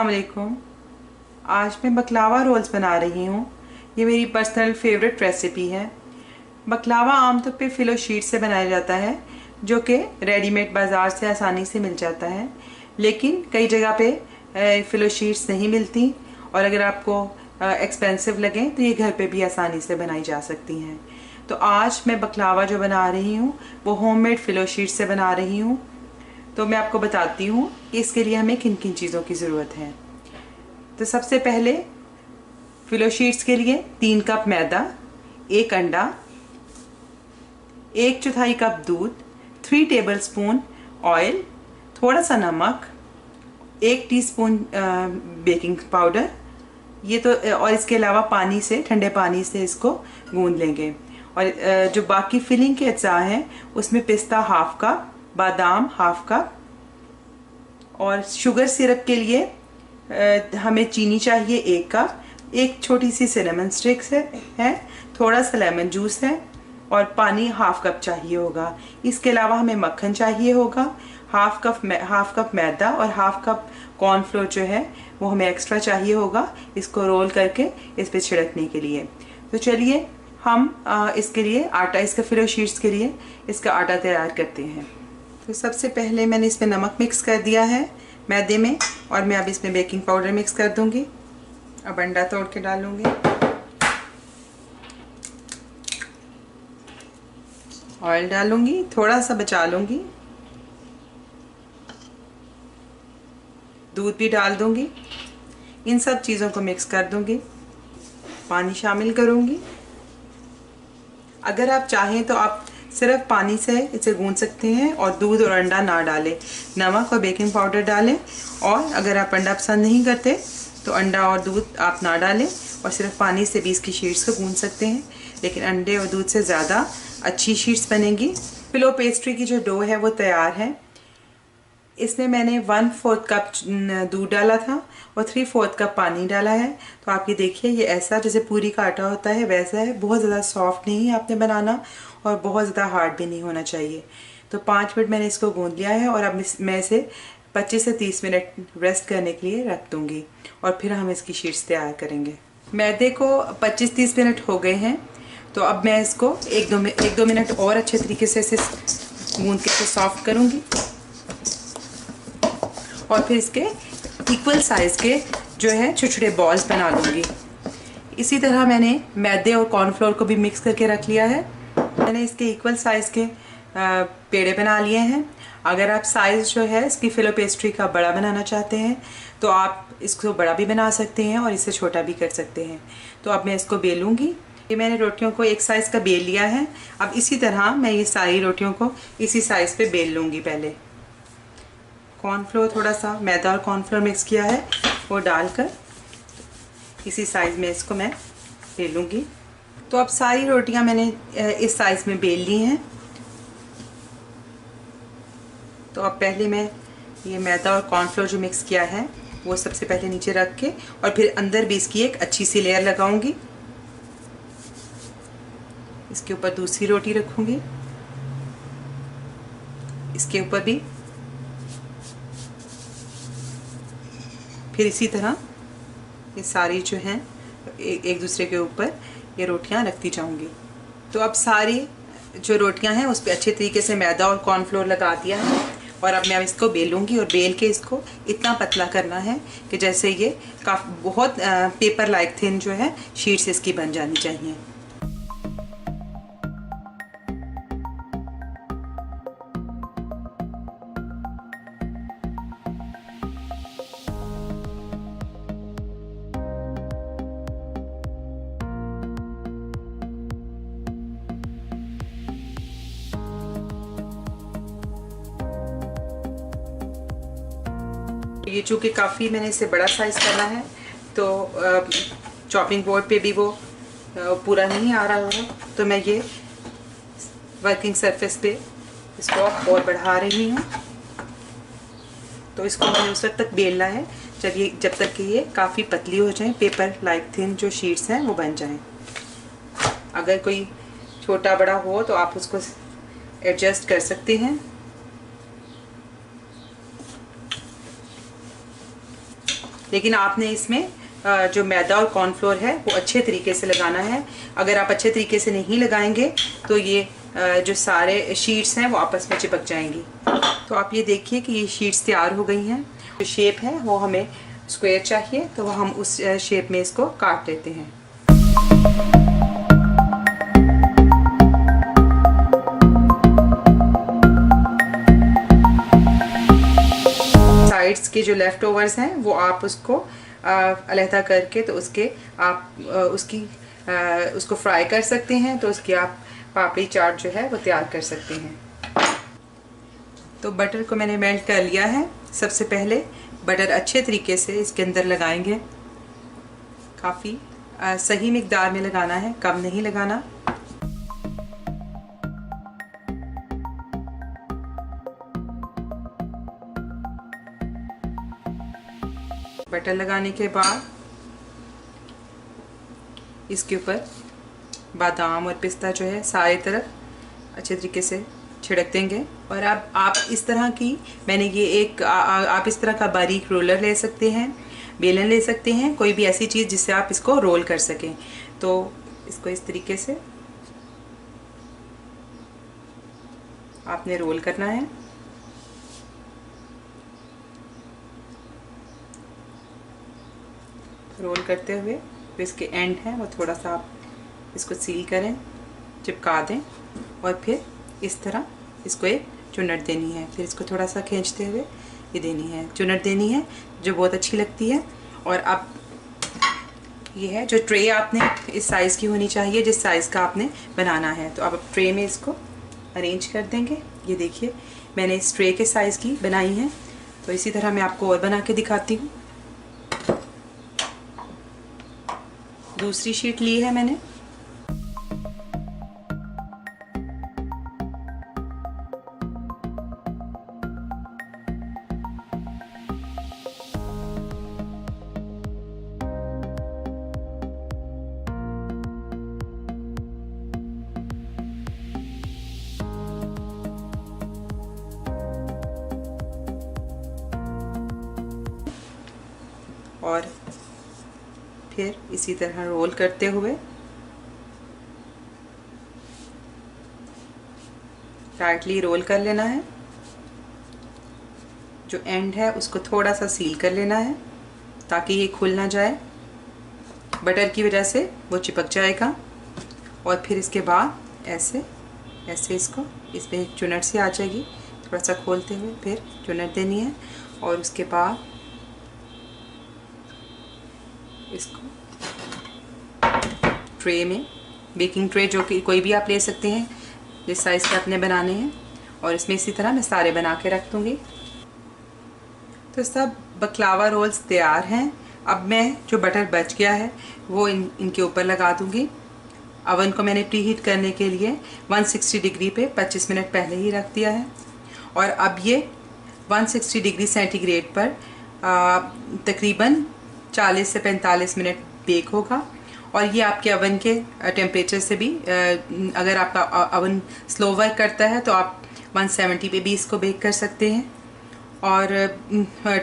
अस्सलाम वालेकुम। आज मैं बकलावा रोल्स बना रही हूँ। ये मेरी पर्सनल फेवरेट रेसिपी है। बकलावा आमतौर पे फिलो शीट से बनाया जाता है, जो कि रेडीमेड बाज़ार से आसानी से मिल जाता है। लेकिन कई जगह पे फिलो शीट्स नहीं मिलती, और अगर आपको एक्सपेंसिव लगे तो ये घर पे भी आसानी से बनाई जा सकती हैं। तो आज मैं बकलावा जो बना रही हूँ वो होममेड फिलो शीट से बना रही हूँ। तो मैं आपको बताती हूँ कि इसके लिए हमें किन किन चीज़ों की ज़रूरत है। तो सबसे पहले फिलो शीट्स के लिए 3 कप मैदा, 1 अंडा, 1/4 कप दूध, 3 टेबलस्पून ऑयल, थोड़ा सा नमक, 1 टीस्पून बेकिंग पाउडर, ये तो, और इसके अलावा पानी से, ठंडे पानी से इसको गूंद लेंगे। और जो बाकी फिलिंग के अज्जा हैं उसमें पिस्ता हाफ कप, बादाम हाफ कप, और शुगर सिरप के लिए हमें चीनी चाहिए 1 कप, एक छोटी सी सिनेमन स्टिक्स है, थोड़ा सा लेमन जूस है, और पानी हाफ कप चाहिए होगा। इसके अलावा हमें मक्खन चाहिए होगा, हाफ कप मैदा और हाफ कप कॉर्नफ्लोर जो है वो हमें एक्स्ट्रा चाहिए होगा, इसको रोल करके इस पे छिड़कने के लिए। तो चलिए हम इसके लिए आटा, इसका फिलो शीट्स के लिए इसका आटा तैयार करते हैं। तो सबसे पहले मैंने इसमें नमक मिक्स कर दिया है मैदे में, और मैं अब इसमें बेकिंग पाउडर मिक्स कर दूंगी। अब अंडा तोड़ के डालूंगी, ऑयल डालूंगी, थोड़ा सा बचा लूंगी, दूध भी डाल दूंगी, इन सब चीज़ों को मिक्स कर दूंगी, पानी शामिल करूंगी। अगर आप चाहें तो आप सिर्फ पानी से इसे गूंद सकते हैं और दूध और अंडा ना डालें, नमक और बेकिंग पाउडर डालें। और अगर आप अंडा पसंद नहीं करते तो अंडा और दूध आप ना डालें और सिर्फ पानी से भी इसकी शीट्स को गूंद सकते हैं, लेकिन अंडे और दूध से ज़्यादा अच्छी शीट्स बनेंगी। फिलो पेस्ट्री की जो डो है वो तैयार है। इसमें मैंने 1/4 कप दूध डाला था और 3/4 कप पानी डाला है। तो आप ये देखिए, ये ऐसा जैसे पूरी का आटा होता है वैसा है, बहुत ज़्यादा सॉफ्ट नहीं है आपने बनाना, और बहुत ज़्यादा हार्ड भी नहीं होना चाहिए। तो 5 मिनट मैंने इसको गूंद लिया है, और अब मैं इसे 25 से 30 मिनट रेस्ट करने के लिए रख दूँगी, और फिर हम इसकी शीट्स तैयार करेंगे। मैदे को 25-30 मिनट हो गए हैं, तो अब मैं इसको 1-2 मिनट और अच्छे तरीके से इसे गूंद के इसे सॉफ्ट करूँगी, और फिर इसके इक्वल साइज़ के जो है छोटे छोटे बॉल्स बना लूँगी। इसी तरह मैंने मैदे और कॉर्नफ्लोर को भी मिक्स करके रख लिया है। मैंने इसके इक्वल साइज़ के पेड़े बना लिए हैं। अगर आप साइज़ जो है इसकी फिलो पेस्ट्री का बड़ा बनाना चाहते हैं तो आप इसको बड़ा भी बना सकते हैं और इसे छोटा भी कर सकते हैं। तो अब मैं इसको बेलूँगी। ये मैंने रोटियों को एक साइज़ का बेल लिया है। अब इसी तरह मैं ये सारी रोटियों को इसी साइज़ पे बेल लूँगी। पहले कॉर्नफ्लोर, थोड़ा सा मैदा और कॉर्नफ्लोर मिक्स किया है वो डालकर इसी साइज़ में इसको मैं बेलूँगी। तो अब सारी रोटियां मैंने इस साइज़ में बेल ली हैं। तो अब पहले मैं ये मैदा और कॉर्नफ्लोर जो मिक्स किया है वो सबसे पहले नीचे रख के, और फिर अंदर भी इसकी एक अच्छी सी लेयर लगाऊंगी। इसके ऊपर दूसरी रोटी रखूंगी, इसके ऊपर भी, फिर इसी तरह ये सारी जो हैं एक दूसरे के ऊपर ये रोटियां रखती जाऊंगी। तो अब सारी जो रोटियां हैं उस पर अच्छे तरीके से मैदा और कॉर्नफ्लोर लगा दिया है, और अब मैं इसको बेलूंगी, और बेल के इसको इतना पतला करना है कि जैसे ये बहुत पेपर लाइक थिन जो है शीट्स इसकी बन जानी चाहिए। ये चूँकि काफ़ी मैंने इसे बड़ा साइज़ करना है, तो चॉपिंग बोर्ड पे भी वो पूरा नहीं आ रहा होगा, तो मैं ये वर्किंग सरफेस पे इसको और बढ़ा रही हूँ। तो इसको मुझे उस वक्त तक बेलना है जब तक कि ये काफ़ी पतली हो जाए, पेपर लाइक थिन जो शीट्स हैं वो बन जाएं। अगर कोई छोटा बड़ा हो तो आप उसको एडजस्ट कर सकते हैं। लेकिन आपने इसमें जो मैदा और कॉर्नफ्लोर है वो अच्छे तरीके से लगाना है। अगर आप अच्छे तरीके से नहीं लगाएंगे तो ये जो सारे शीट्स हैं वो आपस में चिपक जाएंगी। तो आप ये देखिए कि ये शीट्स तैयार हो गई हैं। जो शेप है वो हमें स्क्वायर चाहिए, तो हम उस शेप में इसको काट लेते हैं। साइड्स के जो लेफ्ट ओवर्स हैं वो आप उसको अलहदा करके तो उसके आप उसको फ्राई कर सकते हैं, तो उसकी आप पापड़ी चाट जो है वो तैयार कर सकते हैं। तो बटर को मैंने मेल्ट कर लिया है। सबसे पहले बटर अच्छे तरीके से इसके अंदर लगाएंगे। काफ़ी सही मिकदार में लगाना है, कम नहीं लगाना। बटर लगाने के बाद इसके ऊपर बादाम और पिस्ता जो है सारी तरफ अच्छे तरीके से छिड़क देंगे। और अब आप इस तरह की, मैंने ये एक आप इस तरह का बारीक रोलर ले सकते हैं, बेलन ले सकते हैं, कोई भी ऐसी चीज़ जिससे आप इसको रोल कर सकें। तो इसको इस तरीके से आपने रोल करना है। रोल करते हुए तो इसके एंड है वो थोड़ा सा आप इसको सील करें, चिपका दें और फिर इस तरह इसको एक चुनट देनी है। फिर इसको थोड़ा सा खींचते हुए ये देनी है, चुनट देनी है, जो बहुत अच्छी लगती है। और अब ये है जो ट्रे आपने इस साइज़ की होनी चाहिए जिस साइज़ का आपने बनाना है। तो अब ट्रे में इसको अरेंज कर देंगे। ये देखिए मैंने इस ट्रे के साइज़ की बनाई है। तो इसी तरह मैं आपको और बना के दिखाती हूँ। दूसरी शीट ली है मैंने। और फिर इसी तरह रोल करते हुए टाइटली रोल कर लेना है। जो एंड है उसको थोड़ा सा सील कर लेना है ताकि ये खुल ना जाए, बटर की वजह से वो चिपक जाएगा। और फिर इसके बाद ऐसे ऐसे इसको इसमें एक चुनट से आ जाएगी, थोड़ा सा खोलते हुए फिर चुनट देनी है। और उसके बाद इसको ट्रे में, बेकिंग ट्रे जो कि कोई भी आप ले सकते हैं जिस साइज़ के आपने बनाने हैं, और इसमें इसी तरह मैं सारे बना के रख दूँगी। तो सब बकलावा रोल्स तैयार हैं। अब मैं जो बटर बच गया है वो इनके ऊपर लगा दूँगी। अवन को मैंने प्री हीट करने के लिए 160 डिग्री पे 25 मिनट पहले ही रख दिया है। और अब ये 160 डिग्री सेंटीग्रेड पर तकरीबन 40 से 45 मिनट बेक होगा। और ये आपके अवन के टेम्परेचर से भी, अगर आपका अवन स्लो वर्क करता है तो आप 170 पे भी इसको बेक कर सकते हैं। और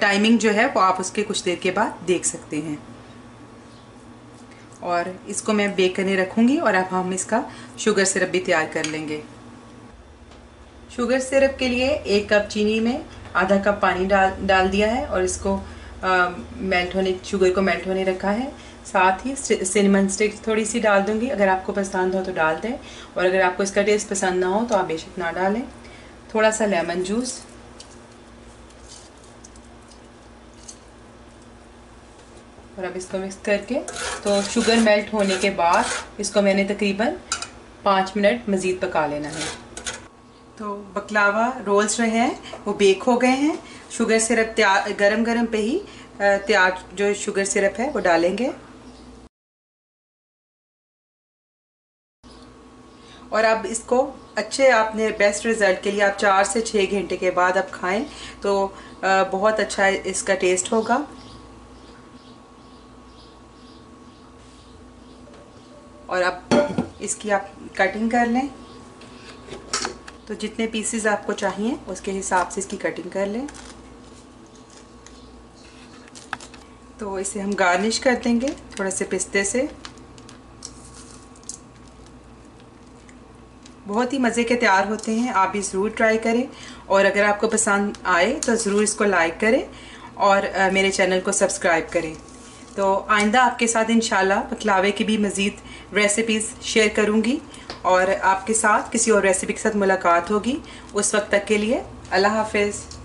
टाइमिंग जो है वो आप उसके कुछ देर के बाद देख सकते हैं। और इसको मैं बेक करने रखूँगी। और अब हम इसका शुगर सिरप भी तैयार कर लेंगे। शुगर सिरप के लिए 1 कप चीनी में आधा कप पानी डाल दिया है और इसको शुगर को मेल्ट होने रखा है। साथ ही सिनेमन स्टिक्स थोड़ी सी डाल दूंगी, अगर आपको पसंद हो तो डाल दें, और अगर आपको इसका टेस्ट पसंद ना हो तो आप बेशक ना डालें। थोड़ा सा लेमन जूस, और अब इसको मिक्स करके तो शुगर मेल्ट होने के बाद इसको मैंने तकरीबन 5 मिनट मज़ीद पका लेना है। तो बकलावा रोल्स जो हैं वो बेक हो गए हैं। शुगर सिरप तैयार, गरम गरम पे ही तैयार जो शुगर सिरप है वो डालेंगे। और अब इसको अच्छे, आपने बेस्ट रिज़ल्ट के लिए आप 4 से 6 घंटे के बाद आप खाएं तो बहुत अच्छा इसका टेस्ट होगा। और अब इसकी आप कटिंग कर लें। तो जितने पीसेस आपको चाहिए उसके हिसाब से इसकी कटिंग कर लें। तो इसे हम गार्निश कर देंगे थोड़ा से पिस्ते से। बहुत ही मज़े के तैयार होते हैं, आप भी ज़रूर ट्राई करें। और अगर आपको पसंद आए तो ज़रूर इसको लाइक करें और मेरे चैनल को सब्सक्राइब करें। तो आइंदा आपके साथ इंशाल्लाह बकलावे की भी मज़ीद रेसिपीज़ शेयर करूँगी और आपके साथ किसी और रेसिपी के साथ मुलाकात होगी। उस वक्त तक के लिए अल्लाह हाफ़िज़।